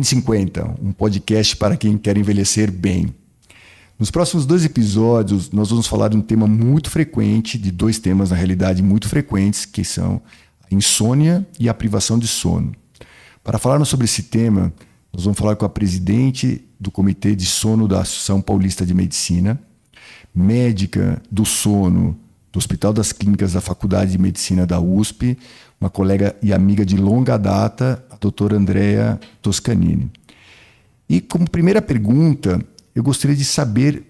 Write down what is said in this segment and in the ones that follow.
2050, um podcast para quem quer envelhecer bem. Nos próximos 2 episódios, nós vamos falar de um tema muito frequente, de 2 temas, na realidade, muito frequentes, que são a insônia e a privação de sono. Para falarmos sobre esse tema, nós vamos falar com a presidente do Comitê de Sono da Associação Paulista de Medicina, médica do sono do Hospital das Clínicas da Faculdade de Medicina da USP, uma colega e amiga de longa data, a doutora Andrea Toscanini. E como primeira pergunta, eu gostaria de saber,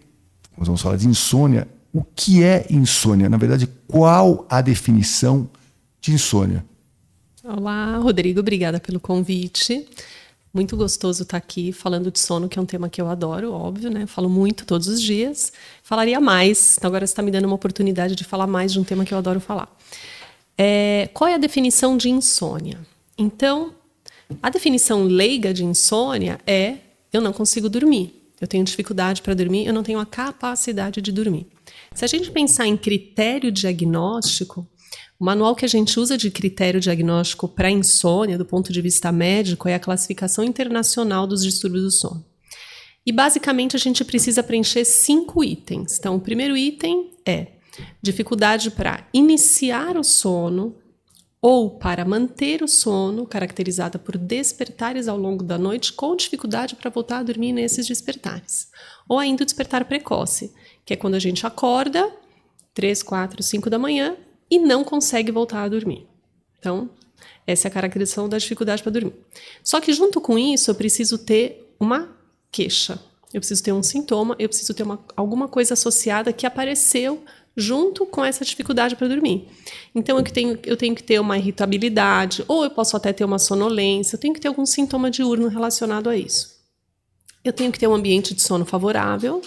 nós vamos falar de insônia, o que é insônia? Na verdade, qual a definição de insônia? Olá, Rodrigo, obrigada pelo convite. Muito gostoso estar aqui falando de sono, que é um tema que eu adoro, óbvio, né? Falo muito todos os dias. Falaria mais, então agora você está me dando uma oportunidade de falar mais de um tema que eu adoro falar. Qual é a definição de insônia? Então, a definição leiga de insônia é: eu não consigo dormir, eu tenho dificuldade para dormir, eu não tenho a capacidade de dormir. Se a gente pensar em critério diagnóstico, o manual que a gente usa de critério diagnóstico para insônia, do ponto de vista médico, é a Classificação Internacional dos Distúrbios do Sono. E, basicamente, a gente precisa preencher 5 itens. Então, o primeiro item é dificuldade para iniciar o sono ou para manter o sono, caracterizada por despertares ao longo da noite, com dificuldade para voltar a dormir nesses despertares. Ou ainda o despertar precoce, que é quando a gente acorda 3, 4, 5 da manhã e não consegue voltar a dormir. Então, essa é a caracterização da dificuldade para dormir. Só que junto com isso, eu preciso ter uma queixa. Eu preciso ter um sintoma, eu preciso ter alguma coisa associada que apareceu junto com essa dificuldade para dormir. Então, eu tenho que ter uma irritabilidade, ou eu posso até ter uma sonolência, eu tenho que ter algum sintoma diurno relacionado a isso. Eu tenho que ter um ambiente de sono favorável,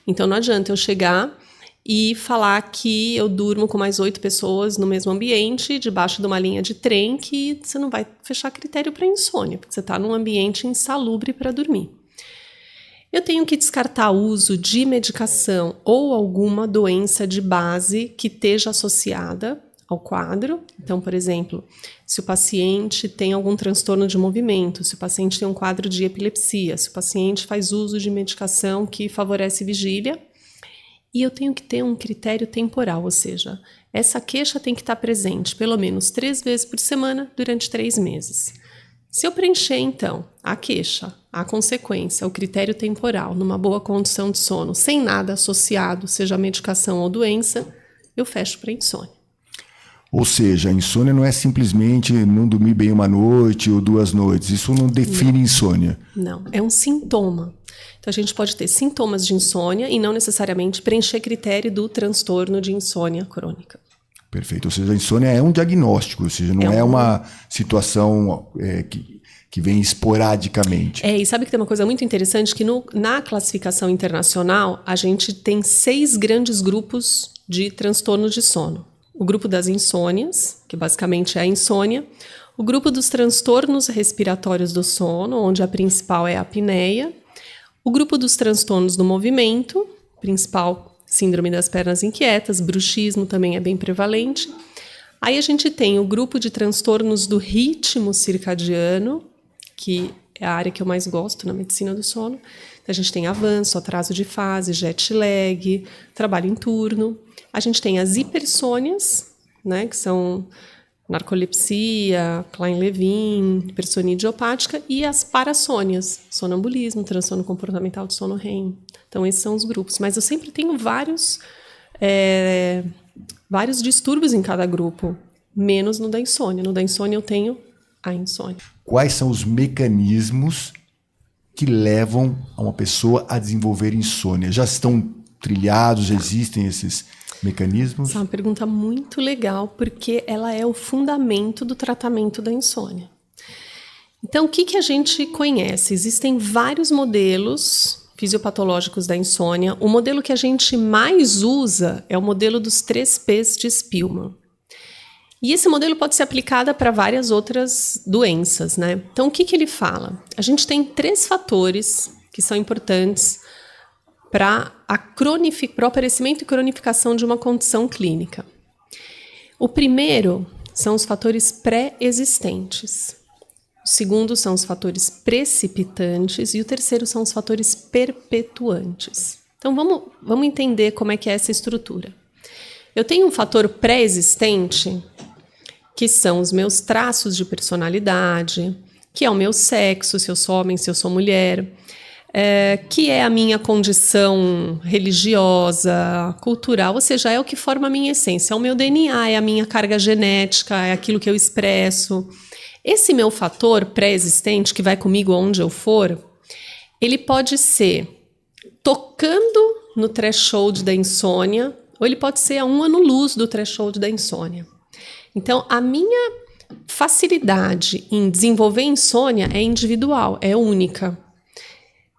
então não adianta eu chegar e falar que eu durmo com mais 8 pessoas no mesmo ambiente, debaixo de uma linha de trem, que você não vai fechar critério para insônia, porque você está num ambiente insalubre para dormir. Eu tenho que descartar o uso de medicação ou alguma doença de base que esteja associada ao quadro. Então, por exemplo, se o paciente tem algum transtorno de movimento, se o paciente tem um quadro de epilepsia, se o paciente faz uso de medicação que favorece vigília. E eu tenho que ter um critério temporal, ou seja, essa queixa tem que estar presente pelo menos 3 vezes por semana durante 3 meses. Se eu preencher, então, a queixa, a consequência, o critério temporal, numa boa condição de sono, sem nada associado, seja medicação ou doença, eu fecho para insônia. Ou seja, a insônia não é simplesmente não dormir bem uma noite ou 2 noites. Isso não define insônia. Não, é um sintoma. Então, a gente pode ter sintomas de insônia e não necessariamente preencher critério do transtorno de insônia crônica. Perfeito. Ou seja, a insônia é um diagnóstico, ou seja, não é uma situação que vem esporadicamente. E sabe que tem uma coisa muito interessante, que na classificação internacional, a gente tem 6 grandes grupos de transtorno de sono. O grupo das insônias, que basicamente é a insônia. O grupo dos transtornos respiratórios do sono, onde a principal é a apneia. O grupo dos transtornos do movimento, principal síndrome das pernas inquietas, bruxismo também é bem prevalente. Aí a gente tem o grupo de transtornos do ritmo circadiano, que é a área que eu mais gosto na medicina do sono. Então, a gente tem avanço, atraso de fase, jet lag, trabalho em turno. A gente tem as hipersônias, né, que são narcolepsia, Klein-Levin, hipersonia idiopática, e as parassônias, sonambulismo, transtorno comportamental de sono REM. Então, esses são os grupos. Mas eu sempre tenho vários distúrbios em cada grupo, menos no da insônia. No da insônia eu tenho a insônia. Quais são os mecanismos que levam a uma pessoa a desenvolver insônia? Já estão trilhados, já existem esses mecanismos? Essa é uma pergunta muito legal, porque ela é o fundamento do tratamento da insônia. Então, o que a gente conhece? Existem vários modelos fisiopatológicos da insônia. O modelo que a gente mais usa é o modelo dos 3 P's de Spielman. E esse modelo pode ser aplicado para várias outras doenças, né? Então, o que ele fala? A gente tem 3 fatores que são importantes para o aparecimento e cronificação de uma condição clínica. O primeiro são os fatores pré-existentes. O segundo são os fatores precipitantes e o terceiro são os fatores perpetuantes. Então vamos entender como é que é essa estrutura. Eu tenho um fator pré-existente, que são os meus traços de personalidade, que é o meu sexo, se eu sou homem, se eu sou mulher, que é a minha condição religiosa, cultural, ou seja, é o que forma a minha essência, é o meu DNA, é a minha carga genética, é aquilo que eu expresso. Esse meu fator pré-existente, que vai comigo aonde eu for, ele pode ser tocando no threshold da insônia, ou ele pode ser a 1 ano-luz do threshold da insônia. Então, a minha facilidade em desenvolver insônia é individual, é única.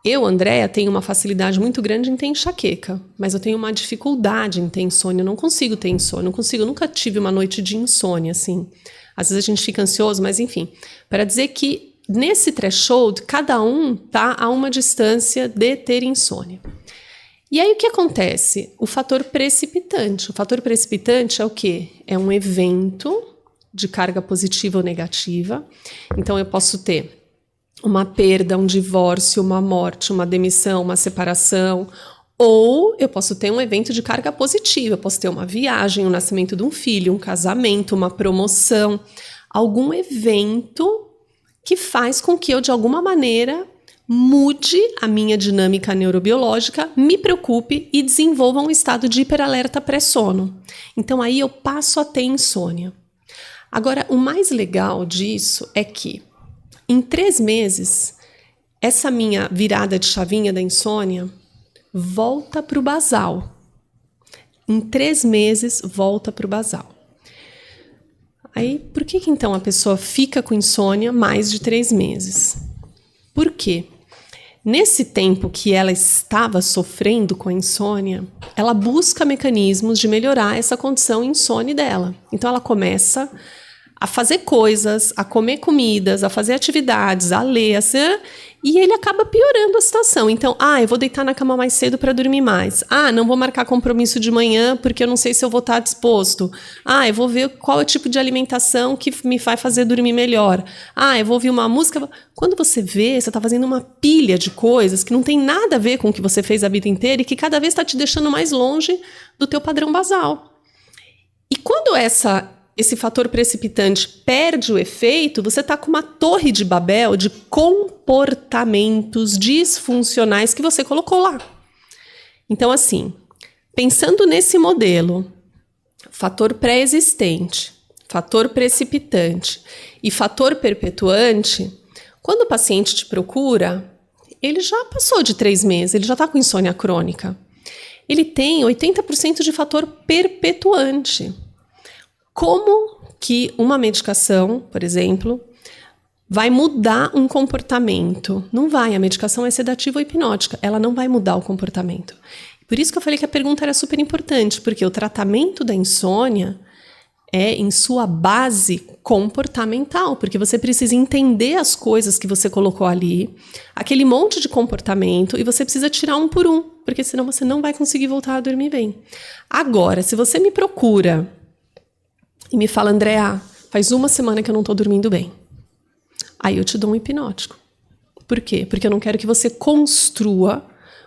Eu, Andréa, tenho uma facilidade muito grande em ter enxaqueca, mas eu tenho uma dificuldade em ter insônia, eu não consigo ter insônia, eu nunca tive uma noite de insônia, assim. Às vezes a gente fica ansioso, mas enfim, para dizer que nesse threshold, cada um está a uma distância de ter insônia. E aí o que acontece? O fator precipitante. O fator precipitante é o quê? É um evento de carga positiva ou negativa. Então eu posso ter uma perda, um divórcio, uma morte, uma demissão, uma separação, ou eu posso ter um evento de carga positiva. Eu posso ter uma viagem, o nascimento de um filho, um casamento, uma promoção, algum evento que faz com que eu, de alguma maneira, mude a minha dinâmica neurobiológica, me preocupe e desenvolva um estado de hiperalerta pré-sono. Então aí eu passo a ter insônia. Agora, o mais legal disso é que em 3 meses, essa minha virada de chavinha da insônia volta para o basal. Em 3 meses, volta para o basal. Aí, por que então a pessoa fica com insônia mais de 3 meses? Por quê? Nesse tempo que ela estava sofrendo com a insônia, ela busca mecanismos de melhorar essa condição insone dela. Então ela começa a fazer coisas, a comer comidas, a fazer atividades, a ler, e ele acaba piorando a situação. Então, eu vou deitar na cama mais cedo para dormir mais. Não vou marcar compromisso de manhã porque eu não sei se eu vou estar disposto. Eu vou ver qual é o tipo de alimentação que me vai fazer dormir melhor. Eu vou ouvir uma música. Quando você vê, você está fazendo uma pilha de coisas que não tem nada a ver com o que você fez a vida inteira e que cada vez está te deixando mais longe do teu padrão basal. E quando esse fator precipitante perde o efeito, você está com uma torre de Babel de comportamentos disfuncionais que você colocou lá. Então, assim, pensando nesse modelo, fator pré-existente, fator precipitante e fator perpetuante, quando o paciente te procura, ele já passou de 3 meses, ele já está com insônia crônica. Ele tem 80% de fator perpetuante. Como que uma medicação, por exemplo, vai mudar um comportamento? Não vai, a medicação é sedativa ou hipnótica, ela não vai mudar o comportamento. Por isso que eu falei que a pergunta era super importante, porque o tratamento da insônia é, em sua base, comportamental, porque você precisa entender as coisas que você colocou ali, aquele monte de comportamento, e você precisa tirar um por um, porque senão você não vai conseguir voltar a dormir bem. Agora, se você me procura e me fala, Andréa, faz 1 semana que eu não estou dormindo bem. Aí eu te dou um hipnótico. Por quê? Porque eu não quero que você construa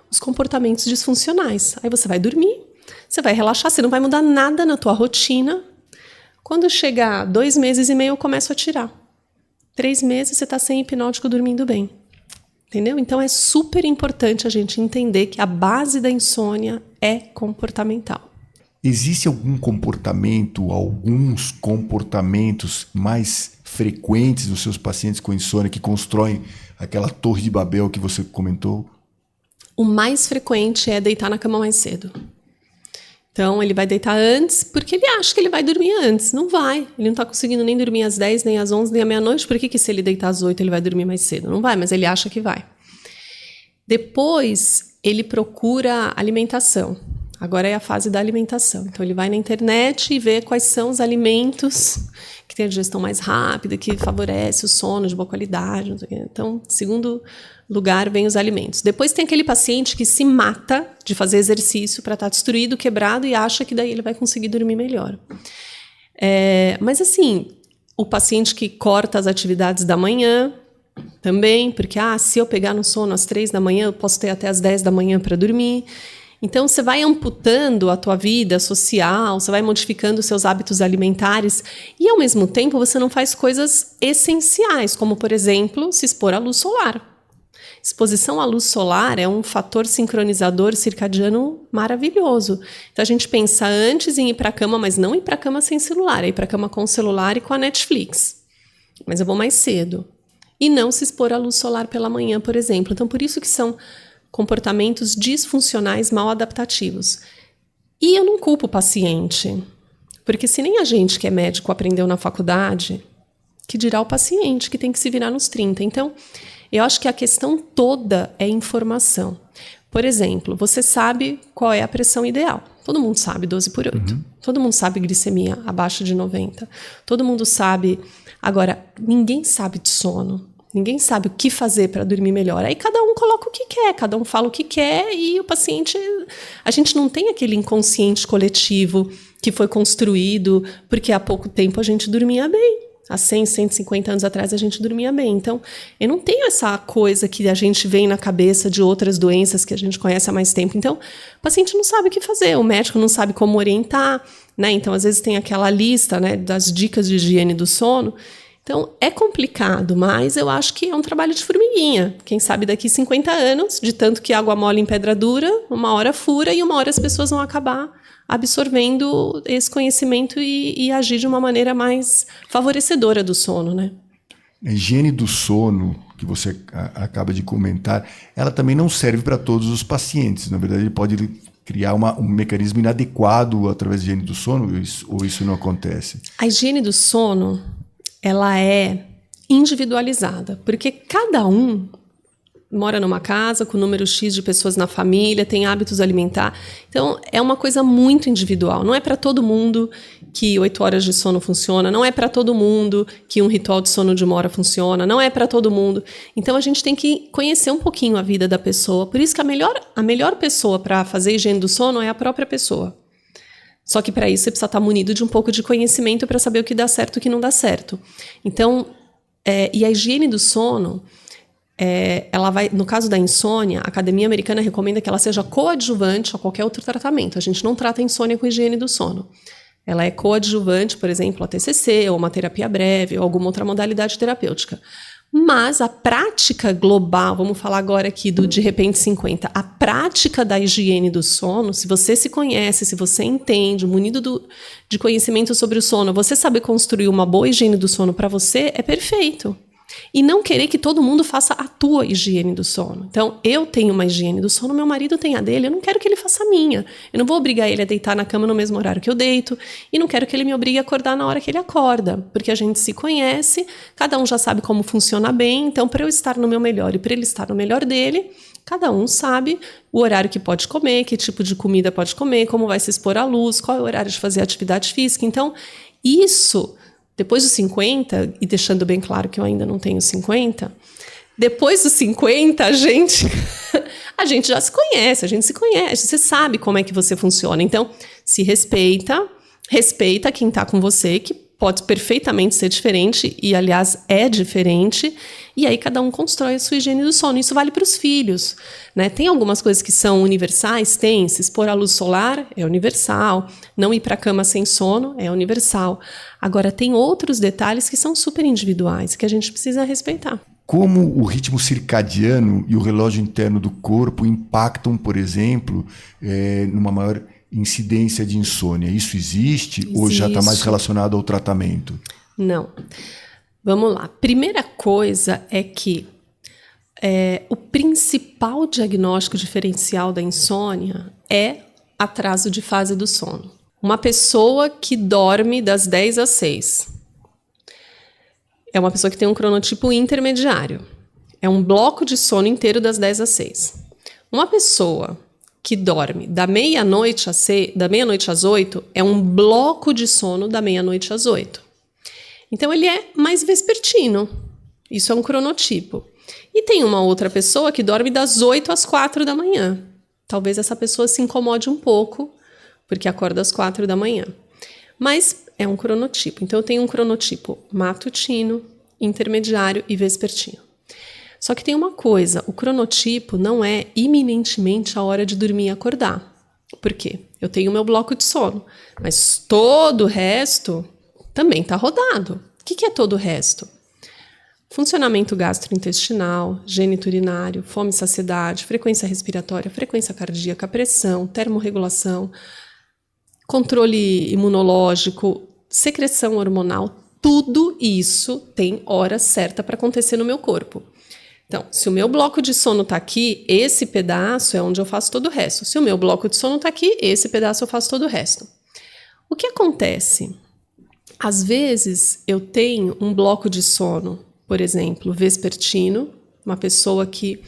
os comportamentos disfuncionais. Aí você vai dormir, você vai relaxar, você não vai mudar nada na tua rotina. Quando chegar 2 meses e meio, eu começo a tirar. 3 meses, você está sem hipnótico dormindo bem. Entendeu? Então é super importante a gente entender que a base da insônia é comportamental. Existe alguns comportamentos mais frequentes dos seus pacientes com insônia que constroem aquela torre de Babel que você comentou? O mais frequente é deitar na cama mais cedo. Então, ele vai deitar antes porque ele acha que ele vai dormir antes. Não vai. Ele não está conseguindo nem dormir às 10, nem às 11, nem à meia-noite. Por que se ele deitar às 8 ele vai dormir mais cedo? Não vai, mas ele acha que vai. Depois, ele procura alimentação. Agora é a fase da alimentação. Então, ele vai na internet e vê quais são os alimentos que têm a digestão mais rápida, que favorece o sono de boa qualidade. Não sei o quê. Então, segundo lugar, vem os alimentos. Depois tem aquele paciente que se mata de fazer exercício para estar destruído, quebrado, e acha que daí ele vai conseguir dormir melhor. Mas, assim, o paciente que corta as atividades da manhã também, porque se eu pegar no sono às 3 da manhã, eu posso ter até às 10 da manhã para dormir. Então, você vai amputando a tua vida social, você vai modificando os seus hábitos alimentares e, ao mesmo tempo, você não faz coisas essenciais, como, por exemplo, se expor à luz solar. Exposição à luz solar é um fator sincronizador circadiano maravilhoso. Então, a gente pensa antes em ir para a cama, mas não ir para a cama sem celular, é ir para a cama com o celular e com a Netflix. Mas eu vou mais cedo. E não se expor à luz solar pela manhã, por exemplo. Então, por isso que são comportamentos disfuncionais mal adaptativos. E eu não culpo o paciente, porque se nem a gente que é médico aprendeu na faculdade, que dirá o paciente que tem que se virar nos 30. Então, eu acho que a questão toda é informação. Por exemplo, você sabe qual é a pressão ideal. Todo mundo sabe 12/8. Todo mundo sabe glicemia abaixo de 90. Todo mundo sabe. Agora, ninguém sabe de sono. Ninguém sabe o que fazer para dormir melhor. Aí cada um coloca o que quer, cada um fala o que quer e o paciente... A gente não tem aquele inconsciente coletivo que foi construído porque há pouco tempo a gente dormia bem. Há 100, 150 anos atrás a gente dormia bem. Então, eu não tenho essa coisa que a gente vem na cabeça de outras doenças que a gente conhece há mais tempo. Então, o paciente não sabe o que fazer, o médico não sabe como orientar, né? Então, às vezes tem aquela lista, né, das dicas de higiene do sono. Então, é complicado, mas eu acho que é um trabalho de formiguinha. Quem sabe daqui 50 anos, de tanto que água mole em pedra dura, uma hora fura e uma hora as pessoas vão acabar absorvendo esse conhecimento e agir de uma maneira mais favorecedora do sono, né? A higiene do sono, que você acaba de comentar, ela também não serve para todos os pacientes. Na verdade, ele pode criar um mecanismo inadequado através da higiene do sono, ou isso não acontece? A higiene do sono, ela é individualizada, porque cada um mora numa casa com número X de pessoas na família, tem hábitos alimentares. Então, é uma coisa muito individual. Não é para todo mundo que 8 horas de sono funciona, não é para todo mundo que um ritual de sono de 1 hora funciona, não é para todo mundo. Então, a gente tem que conhecer um pouquinho a vida da pessoa. Por isso que a melhor pessoa para fazer higiene do sono é a própria pessoa. Só que para isso você precisa estar munido de um pouco de conhecimento para saber o que dá certo e o que não dá certo. Então, e a higiene do sono... ela vai, no caso da insônia, a Academia Americana recomenda que ela seja coadjuvante a qualquer outro tratamento. A gente não trata a insônia com higiene do sono. Ela é coadjuvante, por exemplo, a TCC, ou uma terapia breve, ou alguma outra modalidade terapêutica. Mas a prática global, vamos falar agora aqui do De Repente 50, a prática da higiene do sono, se você se conhece, se você entende, munido de conhecimento sobre o sono, você saber construir uma boa higiene do sono para você, é perfeito. E não querer que todo mundo faça a tua higiene do sono. Então, eu tenho uma higiene do sono, meu marido tem a dele, eu não quero que ele faça a minha. Eu não vou obrigar ele a deitar na cama no mesmo horário que eu deito, e não quero que ele me obrigue a acordar na hora que ele acorda, porque a gente se conhece, cada um já sabe como funciona bem, então, para eu estar no meu melhor e para ele estar no melhor dele, cada um sabe o horário que pode comer, que tipo de comida pode comer, como vai se expor à luz, qual é o horário de fazer atividade física. Então, isso... Depois dos 50, e deixando bem claro que eu ainda não tenho 50, depois dos 50, a gente já se conhece, você sabe como é que você funciona. Então, se respeita quem está com você, que pode perfeitamente ser diferente, e aliás é diferente, e aí cada um constrói a sua higiene do sono. Isso vale para os filhos, né? Tem algumas coisas que são universais? Tem. Se expor à luz solar é universal, não ir para a cama sem sono é universal. Agora, tem outros detalhes que são super individuais, que a gente precisa respeitar. Como o ritmo circadiano e o relógio interno do corpo impactam, por exemplo, numa maior incidência de insônia? Isso existe ou já está mais relacionado ao tratamento? Não. Vamos lá. Primeira coisa é que o principal diagnóstico diferencial da insônia é atraso de fase do sono. Uma pessoa que dorme das 10 às 6 é uma pessoa que tem um cronotipo intermediário. É um bloco de sono inteiro das 10 às 6. Uma pessoa que dorme da meia-noite às 8 é um bloco de sono da meia-noite às 8. Então, ele é mais vespertino. Isso é um cronotipo. E tem uma outra pessoa que dorme das 8 às 4 da manhã. Talvez essa pessoa se incomode um pouco, porque acorda às 4 da manhã. Mas é um cronotipo. Então, eu tenho um cronotipo matutino, intermediário e vespertino. Só que tem uma coisa, o cronotipo não é iminentemente a hora de dormir e acordar. Por quê? Eu tenho o meu bloco de sono, mas todo o resto também está rodado. O que é todo o resto? Funcionamento gastrointestinal, geniturinário, fome e saciedade, frequência respiratória, frequência cardíaca, pressão, termorregulação, controle imunológico, secreção hormonal, tudo isso tem hora certa para acontecer no meu corpo. Então, se o meu bloco de sono está aqui, esse pedaço é onde eu faço todo o resto. Se o meu bloco de sono está aqui, esse pedaço eu faço todo o resto. O que acontece? Às vezes, eu tenho um bloco de sono, por exemplo, vespertino, uma pessoa que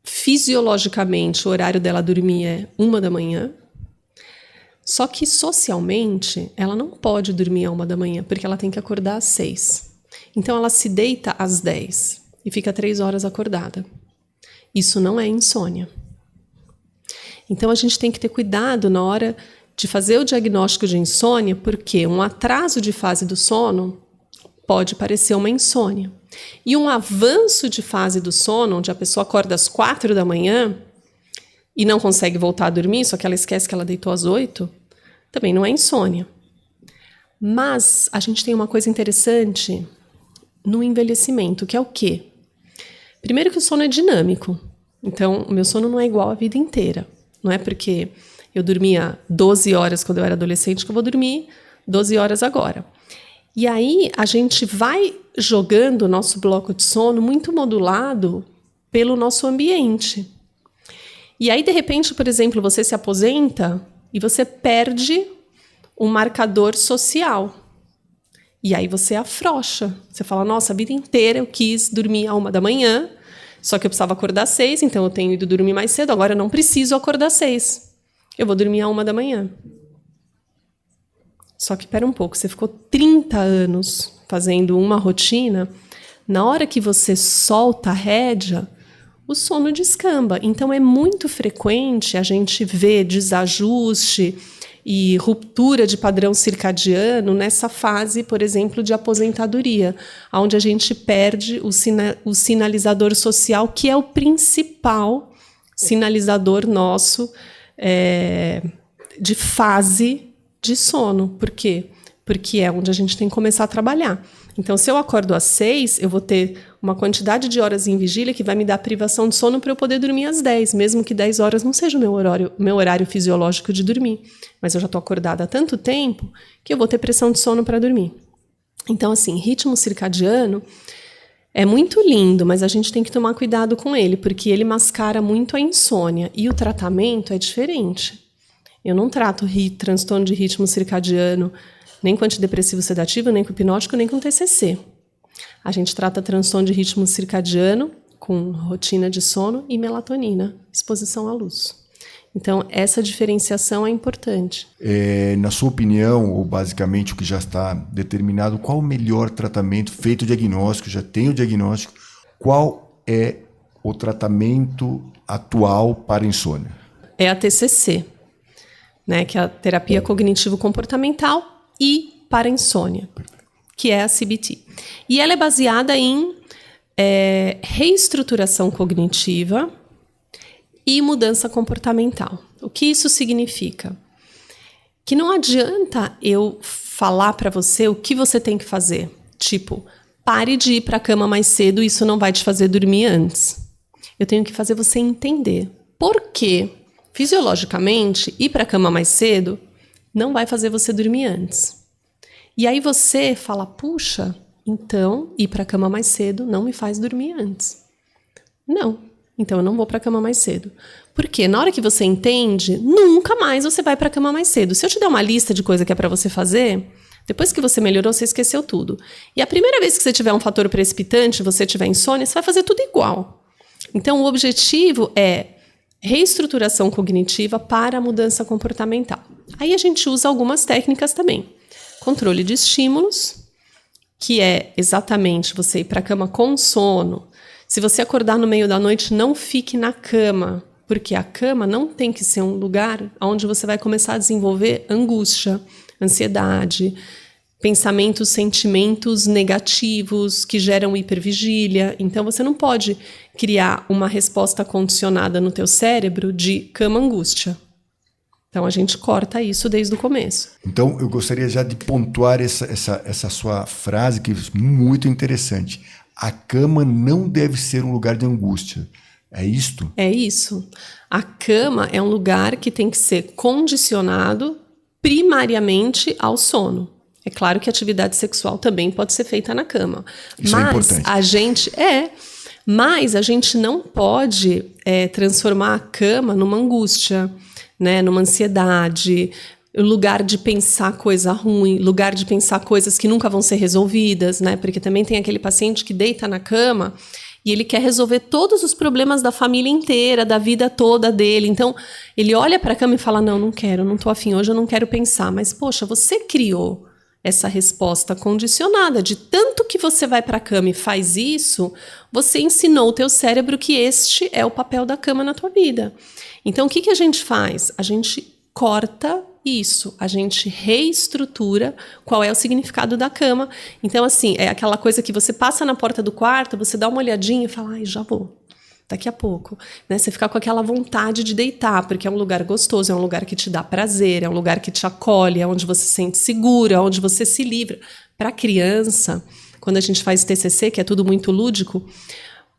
fisiologicamente o horário dela dormir é 1 da manhã, só que socialmente ela não pode dormir à 1 da manhã, porque ela tem que acordar às 6. Então ela se deita às 10 e fica 3 horas acordada. Isso não é insônia. Então a gente tem que ter cuidado na hora de fazer o diagnóstico de insônia, porque um atraso de fase do sono pode parecer uma insônia. E um avanço de fase do sono, onde a pessoa acorda às 4 da manhã e não consegue voltar a dormir, só que ela esquece que ela deitou às 8, também não é insônia. Mas a gente tem uma coisa interessante no envelhecimento, que é o quê? Primeiro que o sono é dinâmico. Então, o meu sono não é igual a vida inteira. Não é porque eu dormia 12 horas quando eu era adolescente que eu vou dormir 12 horas agora. E aí, a gente vai jogando o nosso bloco de sono muito modulado pelo nosso ambiente. E aí, de repente, por exemplo, você se aposenta e você perde um marcador social. E aí você afrouxa. Você fala, nossa, a vida inteira eu quis dormir à 1 da manhã, só que eu precisava acordar às 6, então eu tenho ido dormir mais cedo, agora eu não preciso acordar às 6. Eu vou dormir à 1 da manhã. Só que, espera um pouco, você ficou 30 anos fazendo uma rotina, na hora que você solta a rédea, o sono descamba. Então, é muito frequente a gente ver desajuste e ruptura de padrão circadiano nessa fase, por exemplo, de aposentadoria, onde a gente perde o sinalizador social, que é o principal sinalizador nosso de fase de sono. Por quê? Porque é onde a gente tem que começar a trabalhar. Então, se eu acordo às 6, eu vou ter uma quantidade de horas em vigília que vai me dar privação de sono para eu poder dormir às 10, mesmo que 10 horas não seja o meu horário fisiológico de dormir. Mas eu já estou acordada há tanto tempo que eu vou ter pressão de sono para dormir. Então, assim, ritmo circadiano é muito lindo, mas a gente tem que tomar cuidado com ele, porque ele mascara muito a insônia. E o tratamento é diferente. Eu não trato transtorno de ritmo circadiano nem com antidepressivo sedativo, nem com hipnótico, nem com TCC. A gente trata transtorno de ritmo circadiano com rotina de sono e melatonina, exposição à luz. Então, essa diferenciação é importante. Na sua opinião, ou basicamente o que já está determinado, qual o melhor tratamento feito o diagnóstico, já tem o diagnóstico, qual é o tratamento atual para insônia? É a TCC, né, que é a terapia cognitivo-comportamental, e para insônia, que é a CBT. E ela é baseada em reestruturação cognitiva e mudança comportamental. O que isso significa? Que não adianta eu falar para você o que você tem que fazer. Tipo, pare de ir para a cama mais cedo, isso não vai te fazer dormir antes. Eu tenho que fazer você entender por que, fisiologicamente, ir para a cama mais cedo não vai fazer você dormir antes. E aí você fala, puxa, então ir para a cama mais cedo não me faz dormir antes. Não, então eu não vou para a cama mais cedo. Porque na hora que você entende, nunca mais você vai para a cama mais cedo. Se eu te der uma lista de coisa que é para você fazer, depois que você melhorou, você esqueceu tudo. E a primeira vez que você tiver um fator precipitante, você tiver insônia, você vai fazer tudo igual. Então o objetivo é reestruturação cognitiva para a mudança comportamental. Aí a gente usa algumas técnicas também. Controle de estímulos, que é exatamente você ir para a cama com sono. Se você acordar no meio da noite, não fique na cama, Porque a cama não tem que ser um lugar onde você vai começar a desenvolver angústia, ansiedade, pensamentos, sentimentos negativos que geram hipervigília. Então, você não pode criar uma resposta condicionada no teu cérebro de cama-angústia. Então, a gente corta isso desde o começo. Então, eu gostaria já de pontuar essa sua frase, que é muito interessante. A cama não deve ser um lugar de angústia. É isto? É isso. A cama é um lugar que tem que ser condicionado primariamente ao sono. É claro que a atividade sexual também pode ser feita na cama. Isso é importante. Mas a gente não pode transformar a cama numa angústia, né, numa ansiedade, lugar de pensar coisa ruim, lugar de pensar coisas que nunca vão ser resolvidas, né? Porque também tem aquele paciente que deita na cama e ele quer resolver todos os problemas da família inteira, da vida toda dele. Então, ele olha para a cama e fala, não quero, não estou afim, hoje eu não quero pensar. Mas, poxa, você criou essa resposta condicionada. De tanto que você vai para a cama e faz isso, você ensinou o teu cérebro que este é o papel da cama na tua vida. Então, o que a gente faz? A gente corta isso, a gente reestrutura qual é o significado da cama. Então, assim, é aquela coisa que você passa na porta do quarto, você dá uma olhadinha e fala, ai, já vou, daqui a pouco. Né? Você fica com aquela vontade de deitar, porque é um lugar gostoso, é um lugar que te dá prazer, é um lugar que te acolhe, é onde você se sente seguro, é onde você se livra. Para criança, quando a gente faz TCC, que é tudo muito lúdico,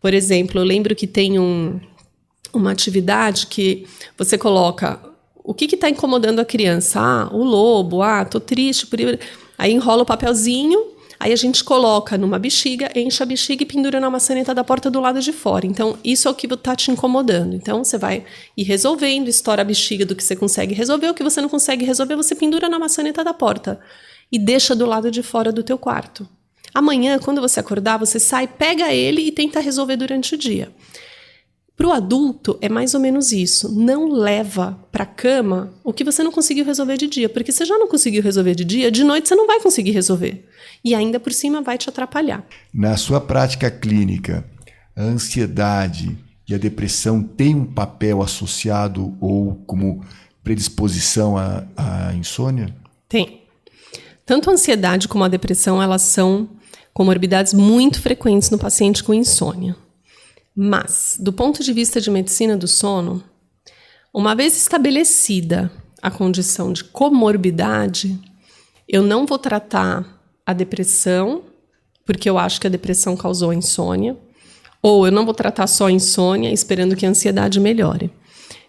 por exemplo, eu lembro que tem uma atividade que você coloca o que está incomodando a criança. O lobo, tô triste. Aí enrola o papelzinho, aí a gente coloca numa bexiga, enche a bexiga e pendura na maçaneta da porta do lado de fora. Então, isso é o que está te incomodando. Então, você vai ir resolvendo, estoura a bexiga do que você consegue resolver, o que você não consegue resolver, você pendura na maçaneta da porta e deixa do lado de fora do teu quarto. Amanhã, quando você acordar, você sai, pega ele e tenta resolver durante o dia. Para o adulto, é mais ou menos isso. Não leva para a cama o que você não conseguiu resolver de dia. Porque você já não conseguiu resolver de dia, de noite você não vai conseguir resolver. E ainda por cima vai te atrapalhar. Na sua prática clínica, a ansiedade e a depressão têm um papel associado ou como predisposição à insônia? Tem. Tanto a ansiedade como a depressão, elas são comorbidades muito frequentes no paciente com insônia. Mas, do ponto de vista de medicina do sono, uma vez estabelecida a condição de comorbidade, eu não vou tratar a depressão, porque eu acho que a depressão causou a insônia, ou eu não vou tratar só a insônia esperando que a ansiedade melhore.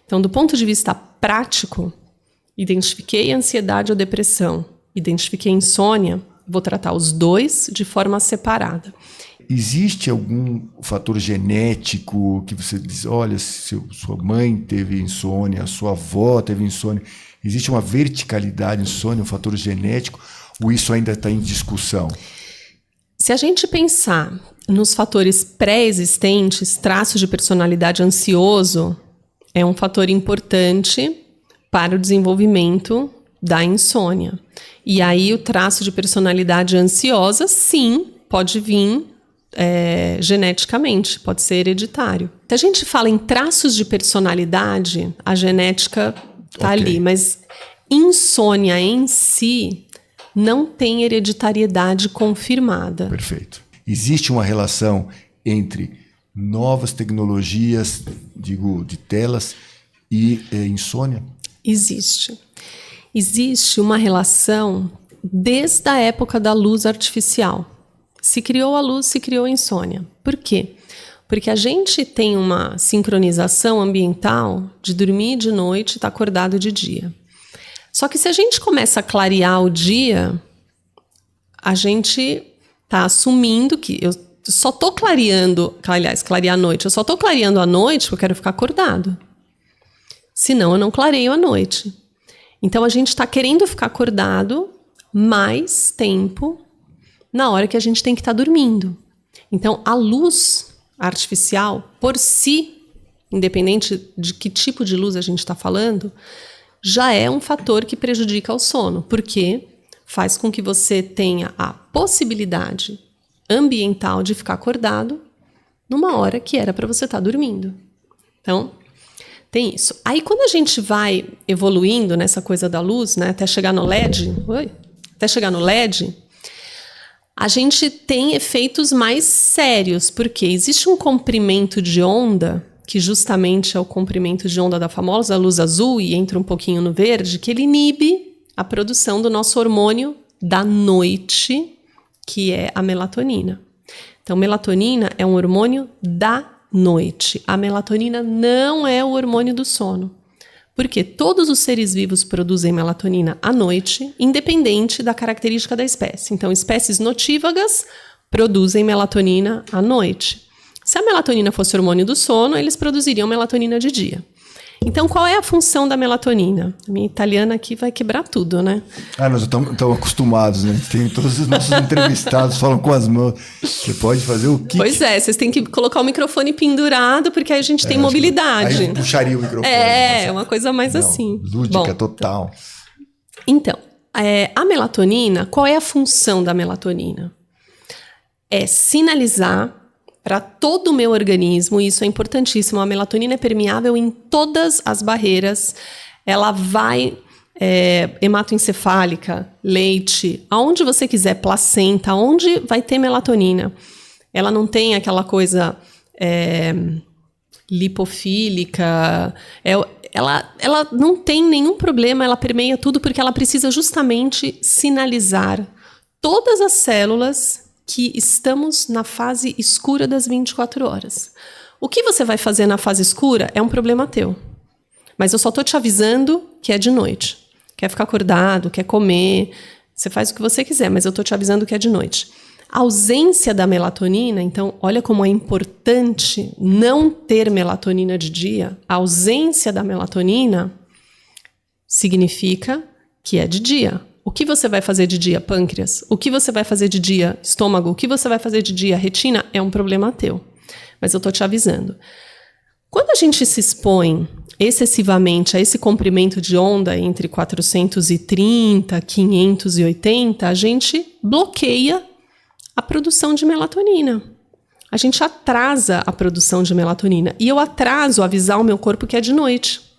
Então, do ponto de vista prático, identifiquei a ansiedade ou depressão, identifiquei a insônia, vou tratar os dois de forma separada. Existe algum fator genético que você diz, olha, sua mãe teve insônia, sua avó teve insônia, existe uma verticalidade em insônia, um fator genético, ou isso ainda está em discussão? Se a gente pensar nos fatores pré-existentes, traços de personalidade ansioso é um fator importante para o desenvolvimento da insônia. E aí o traço de personalidade ansiosa, sim, pode vir geneticamente, pode ser hereditário. Se a gente fala em traços de personalidade, a genética está ali, mas insônia em si não tem hereditariedade confirmada. Perfeito. Existe uma relação entre novas tecnologias, digo, de telas e insônia? Existe. Existe uma relação desde a época da luz artificial. Se criou a luz, se criou a insônia. Por quê? Porque a gente tem uma sincronização ambiental de dormir de noite e estar acordado de dia. Só que se a gente começa a clarear o dia, a gente está assumindo que eu só estou clareando, aliás, clarear a noite, eu só estou clareando a noite porque eu quero ficar acordado. Senão eu não clareio a noite. Então a gente está querendo ficar acordado mais tempo na hora que a gente tem que estar dormindo. Então, a luz artificial, por si, independente de que tipo de luz a gente está falando, já é um fator que prejudica o sono, porque faz com que você tenha a possibilidade ambiental de ficar acordado numa hora que era para você estar dormindo. Então, Tem isso. Aí, quando a gente vai evoluindo nessa coisa da luz, né, até chegar no LED, a gente tem efeitos mais sérios, porque existe um comprimento de onda, que justamente é o comprimento de onda da famosa luz azul, e entra um pouquinho no verde, que ele inibe a produção do nosso hormônio da noite, que é a melatonina. Então, melatonina é um hormônio da noite. A melatonina não é o hormônio do sono. Porque todos os seres vivos produzem melatonina à noite, independente da característica da espécie. Então, espécies notívagas produzem melatonina à noite. Se a melatonina fosse hormônio do sono, eles produziriam melatonina de dia. Então, qual é a função da melatonina? A minha italiana aqui vai quebrar tudo, né? Nós estamos acostumados, né? Tem todos os nossos entrevistados falam com as mãos. Você pode fazer o que... Pois é, vocês têm que colocar o microfone pendurado, porque aí a gente tem mobilidade. Aí puxaria o microfone. É uma coisa mais assim. Lúdica, total. Então, a melatonina, qual é a função da melatonina? É sinalizar para todo o meu organismo, e isso é importantíssimo, a melatonina é permeável em todas as barreiras, ela vai, hematoencefálica, leite, aonde você quiser, placenta, aonde vai ter melatonina. Ela não tem aquela coisa lipofílica, ela não tem nenhum problema, ela permeia tudo porque ela precisa justamente sinalizar todas as células que estamos na fase escura das 24 horas. O que você vai fazer na fase escura é um problema teu. Mas eu só estou te avisando que é de noite. Quer ficar acordado, quer comer, você faz o que você quiser, mas eu estou te avisando que é de noite. A ausência da melatonina, então, olha como é importante não ter melatonina de dia. A ausência da melatonina significa que é de dia. O que você vai fazer de dia, pâncreas? O que você vai fazer de dia, estômago? O que você vai fazer de dia, retina? É um problema teu. Mas eu estou te avisando. Quando a gente se expõe excessivamente a esse comprimento de onda entre 430 e 580, a gente bloqueia a produção de melatonina. A gente atrasa a produção de melatonina. E eu atraso avisar o meu corpo que é de noite.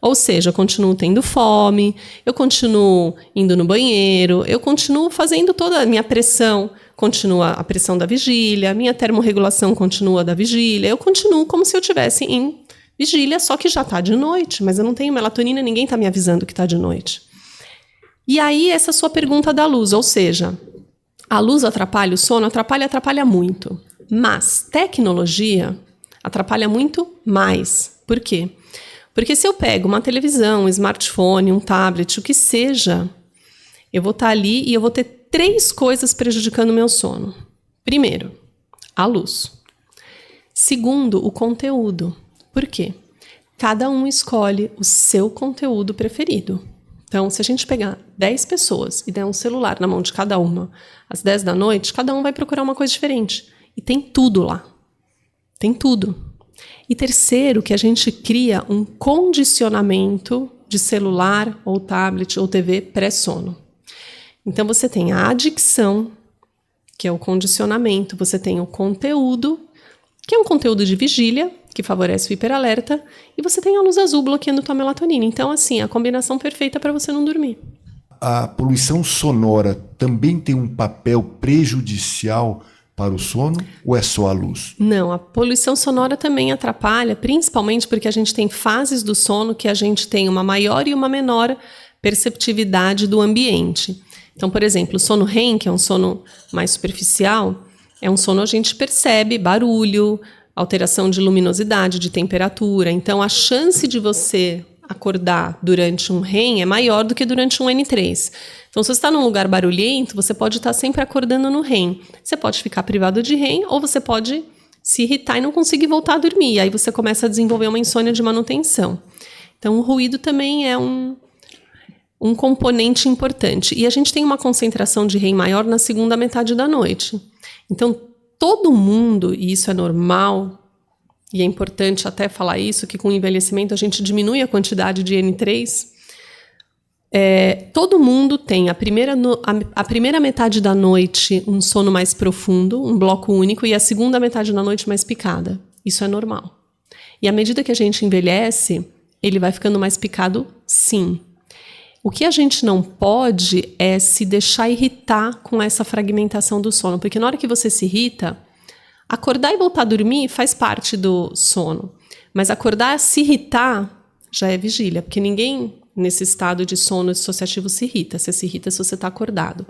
Ou seja, eu continuo tendo fome, eu continuo indo no banheiro, eu continuo fazendo toda a minha pressão, continua a pressão da vigília, a minha termorregulação continua da vigília, eu continuo como se eu estivesse em vigília, só que já está de noite, mas eu não tenho melatonina, ninguém está me avisando que está de noite. E aí, essa sua pergunta da luz, ou seja, a luz atrapalha o sono? Atrapalha muito. Mas tecnologia atrapalha muito mais. Por quê? Porque se eu pego uma televisão, um smartphone, um tablet, o que seja, eu vou estar ali e eu vou ter 3 coisas prejudicando o meu sono. Primeiro, a luz. Segundo, o conteúdo. Por quê? Cada um escolhe o seu conteúdo preferido. Então, se a gente pegar 10 pessoas e der um celular na mão de cada uma, às 10 da noite, cada um vai procurar uma coisa diferente. E tem tudo lá. Tem tudo. E terceiro, que a gente cria um condicionamento de celular, ou tablet, ou TV pré-sono. Então, você tem a adicção, que é o condicionamento, você tem o conteúdo, que é um conteúdo de vigília, que favorece o hiperalerta, e você tem a luz azul bloqueando tua melatonina. Então, assim, a combinação perfeita para você não dormir. A poluição sonora também tem um papel prejudicial para o sono ou é só a luz? Não, a poluição sonora também atrapalha, principalmente porque a gente tem fases do sono que a gente tem uma maior e uma menor perceptividade do ambiente. Então, por exemplo, o sono REM, que é um sono mais superficial, é um sono onde a gente percebe barulho, alteração de luminosidade, de temperatura. Então, a chance de você acordar durante um REM é maior do que durante um N3. Então, se você está num lugar barulhento, você pode estar sempre acordando no REM. Você pode ficar privado de REM ou você pode se irritar e não conseguir voltar a dormir. E aí você começa a desenvolver uma insônia de manutenção. Então, o ruído também é um componente importante. E a gente tem uma concentração de REM maior na segunda metade da noite. Então, todo mundo, e isso é normal, e é importante até falar isso, que com o envelhecimento a gente diminui a quantidade de N3. Todo mundo tem a primeira metade da noite um sono mais profundo, um bloco único, e a segunda metade da noite mais picada. Isso é normal. E à medida que a gente envelhece, ele vai ficando mais picado, sim. O que a gente não pode é se deixar irritar com essa fragmentação do sono, porque na hora que você se irrita, acordar e voltar a dormir faz parte do sono, mas acordar, se irritar, já é vigília, porque ninguém nesse estado de sono dissociativo se irrita. Você se irrita se você está acordado.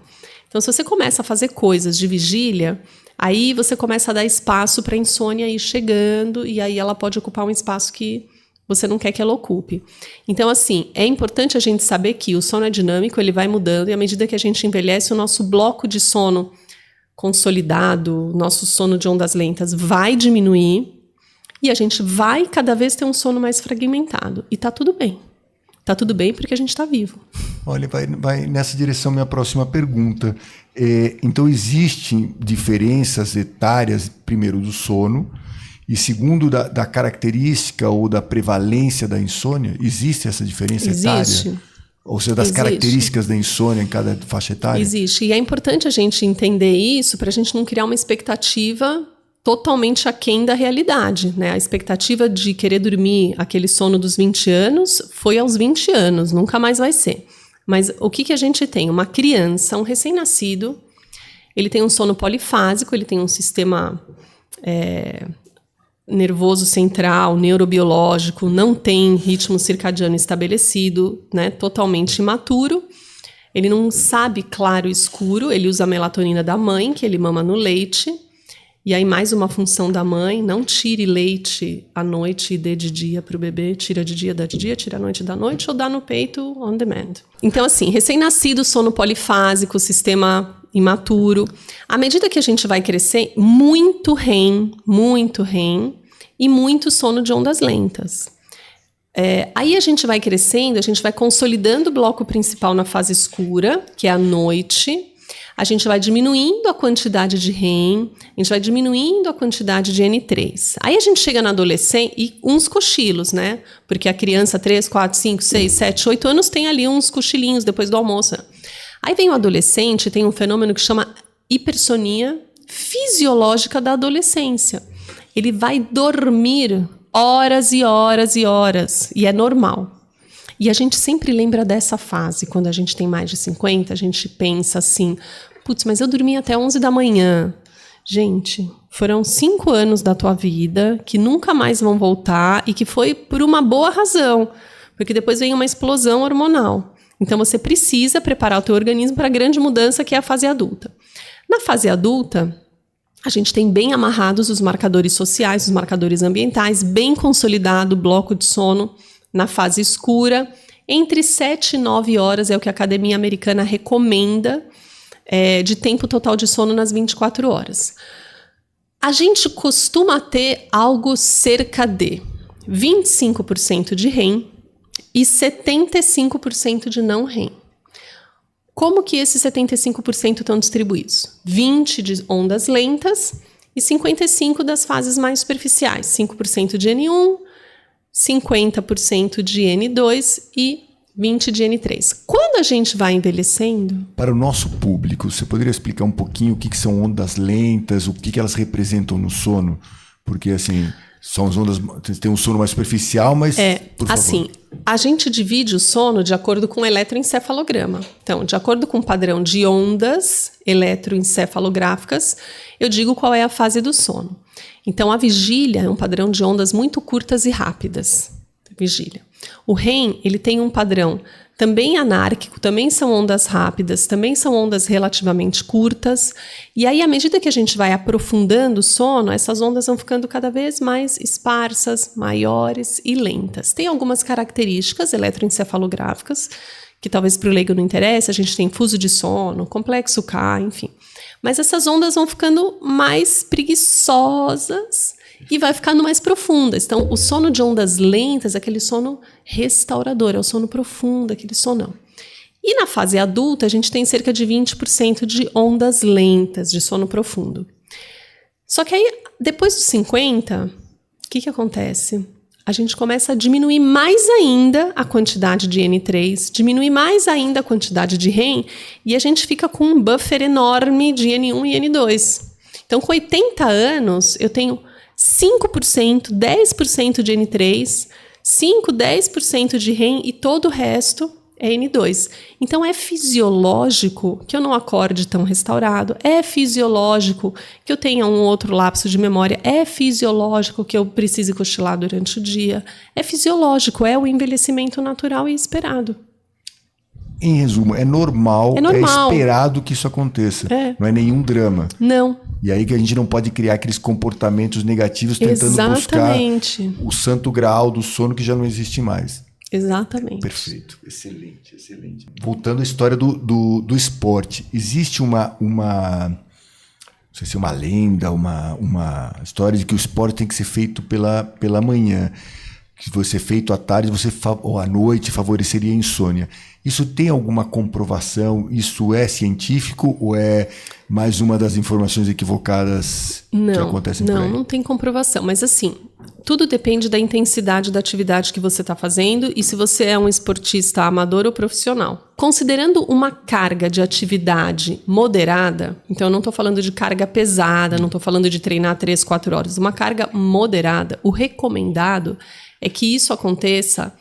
Então, se você começa a fazer coisas de vigília, aí você começa a dar espaço para a insônia ir chegando, e aí ela pode ocupar um espaço que você não quer que ela ocupe. Então, assim, é importante a gente saber que o sono é dinâmico, ele vai mudando, e à medida que a gente envelhece, o nosso bloco de sono consolidado, nosso sono de ondas lentas vai diminuir, e a gente vai cada vez ter um sono mais fragmentado. E tá tudo bem. Tá tudo bem porque a gente está vivo. Olha, vai nessa direção minha próxima pergunta. Então, existem diferenças etárias, primeiro, do sono, e segundo, da característica ou da prevalência da insônia? Existe essa diferença etária? Ou seja, das características da insônia em cada faixa etária? Existe. E é importante a gente entender isso para a gente não criar uma expectativa totalmente aquém da realidade, né? A expectativa de querer dormir aquele sono dos 20 anos foi aos 20 anos, nunca mais vai ser. Mas o que a gente tem? Uma criança, um recém-nascido, ele tem um sono polifásico, ele tem um sistema nervoso central, neurobiológico, não tem ritmo circadiano estabelecido, né? Totalmente imaturo. Ele não sabe claro e escuro, ele usa a melatonina da mãe, que ele mama no leite. E aí mais uma função da mãe, não tire leite à noite e dê de dia para o bebê, tira de dia, dá de dia, tira à noite, dá à noite, ou dá no peito on demand. Então assim, recém-nascido, sono polifásico, sistema imaturo. À medida que a gente vai crescer, muito REM e muito sono de ondas lentas. Aí a gente vai crescendo, a gente vai consolidando o bloco principal na fase escura, que é a noite. A gente vai diminuindo a quantidade de REM, a gente vai diminuindo a quantidade de N3. Aí a gente chega na adolescência e uns cochilos, né? Porque a criança 3, 4, 5, 6, 7, 8 anos tem ali uns cochilinhos depois do almoço. Aí vem o adolescente, tem um fenômeno que chama hipersonia fisiológica da adolescência. Ele vai dormir horas e horas e horas, e é normal. E a gente sempre lembra dessa fase, quando a gente tem mais de 50, a gente pensa assim, putz, mas eu dormi até 11 da manhã. Gente, foram 5 anos da tua vida que nunca mais vão voltar e que foi por uma boa razão, porque depois vem uma explosão hormonal. Então você precisa preparar o teu organismo para a grande mudança que é a fase adulta. Na fase adulta, a gente tem bem amarrados os marcadores sociais, os marcadores ambientais, bem consolidado o bloco de sono. Na fase escura, entre 7 e 9 horas é o que a Academia Americana recomenda de tempo total de sono nas 24 horas. A gente costuma ter algo cerca de 25% de REM e 75% de não REM. Como que esses 75% estão distribuídos? 20% de ondas lentas e 55% das fases mais superficiais. 5% de N1, 50% de N2 e 20% de N3. Quando a gente vai envelhecendo... Para o nosso público, você poderia explicar um pouquinho o que são ondas lentas, o que elas representam no sono? Porque, assim, são as ondas... Tem um sono mais superficial, mas... por favor. Assim, a gente divide o sono de acordo com o eletroencefalograma. Então, de acordo com o padrão de ondas eletroencefalográficas, eu digo qual é a fase do sono. Então, a vigília é um padrão de ondas muito curtas e rápidas. Vigília. O REM, ele tem um padrão também anárquico, também são ondas rápidas, também são ondas relativamente curtas. E aí, à medida que a gente vai aprofundando o sono, essas ondas vão ficando cada vez mais esparsas, maiores e lentas. Tem algumas características eletroencefalográficas, que talvez para o leigo não interesse, a gente tem fuso de sono, complexo K, enfim. Mas essas ondas vão ficando mais preguiçosas e vai ficando mais profundas. Então, o sono de ondas lentas é aquele sono restaurador, é o sono profundo, aquele sonão. E na fase adulta, a gente tem cerca de 20% de ondas lentas, de sono profundo. Só que aí, depois dos 50, o que acontece? A gente começa a diminuir mais ainda a quantidade de N3, diminuir mais ainda a quantidade de REM, e a gente fica com um buffer enorme de N1 e N2. Então, com 80 anos, eu tenho 5%, 10% de N3, 5, 10% de REM e todo o resto é N2. Então é fisiológico que eu não acorde tão restaurado, é fisiológico que eu tenha um outro lapso de memória, é fisiológico que eu precise cochilar durante o dia, é fisiológico, é o envelhecimento natural e esperado. Em resumo, é normal, é esperado que isso aconteça. Não é nenhum drama. Não. E aí que a gente não pode criar aqueles comportamentos negativos tentando buscar o santo graal do sono que já não existe mais. Exatamente. Perfeito. Excelente, excelente. Voltando à história do esporte. Existe uma não sei se é uma lenda, uma história de que o esporte tem que ser feito pela manhã. Que se você feito à tarde, ou à noite, favoreceria a insônia. Isso tem alguma comprovação? Isso é científico ou é mais uma das informações equivocadas que acontecem por aí? Não tem comprovação. Mas assim, tudo depende da intensidade da atividade que você está fazendo e se você é um esportista amador ou profissional. Considerando uma carga de atividade moderada, então eu não estou falando de carga pesada, não estou falando de treinar 3, 4 horas, uma carga moderada, o recomendado é que isso aconteça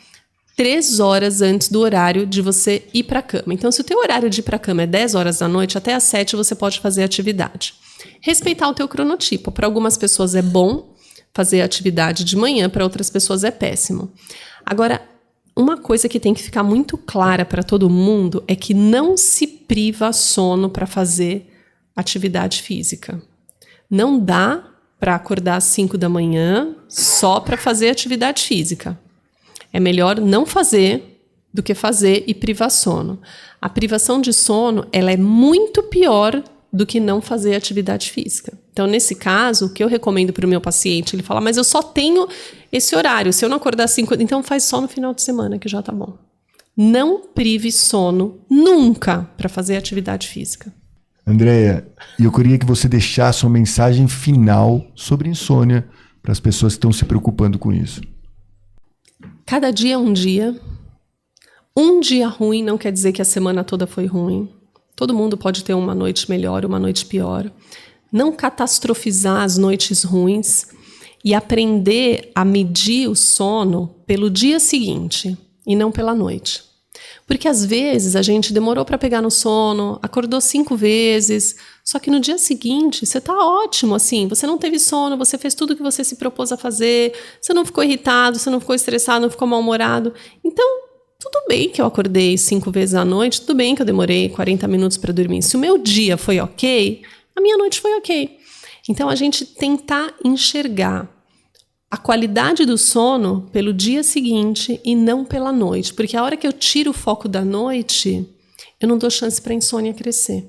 3 horas antes do horário de você ir para a cama. Então, se o teu horário de ir para a cama é 10 horas da noite, até às 7 você pode fazer atividade. Respeitar o teu cronotipo. Para algumas pessoas é bom fazer atividade de manhã, para outras pessoas é péssimo. Agora, uma coisa que tem que ficar muito clara para todo mundo é que não se priva sono para fazer atividade física. Não dá para acordar às 5 da manhã só para fazer atividade física. É melhor não fazer do que fazer e privar sono. A privação de sono, ela é muito pior do que não fazer atividade física. Então, nesse caso, o que eu recomendo para o meu paciente, ele fala, mas eu só tenho esse horário, se eu não acordar às 5, então faz só no final de semana, que já tá bom. Não prive sono nunca para fazer atividade física. Andréia, eu queria que você deixasse uma mensagem final sobre insônia para as pessoas que estão se preocupando com isso. Cada dia é um dia. Um dia ruim não quer dizer que a semana toda foi ruim. Todo mundo pode ter uma noite melhor, uma noite pior. Não catastrofizar as noites ruins e aprender a medir o sono pelo dia seguinte e não pela noite. Porque às vezes a gente demorou para pegar no sono, acordou 5 vezes, só que no dia seguinte você tá ótimo, assim, você não teve sono, você fez tudo o que você se propôs a fazer, você não ficou irritado, você não ficou estressado, não ficou mal-humorado. Então, tudo bem que eu acordei 5 vezes à noite, tudo bem que eu demorei 40 minutos para dormir. Se o meu dia foi ok, a minha noite foi ok. Então, a gente tentar enxergar a qualidade do sono pelo dia seguinte e não pela noite. Porque a hora que eu tiro o foco da noite, eu não dou chance para a insônia crescer.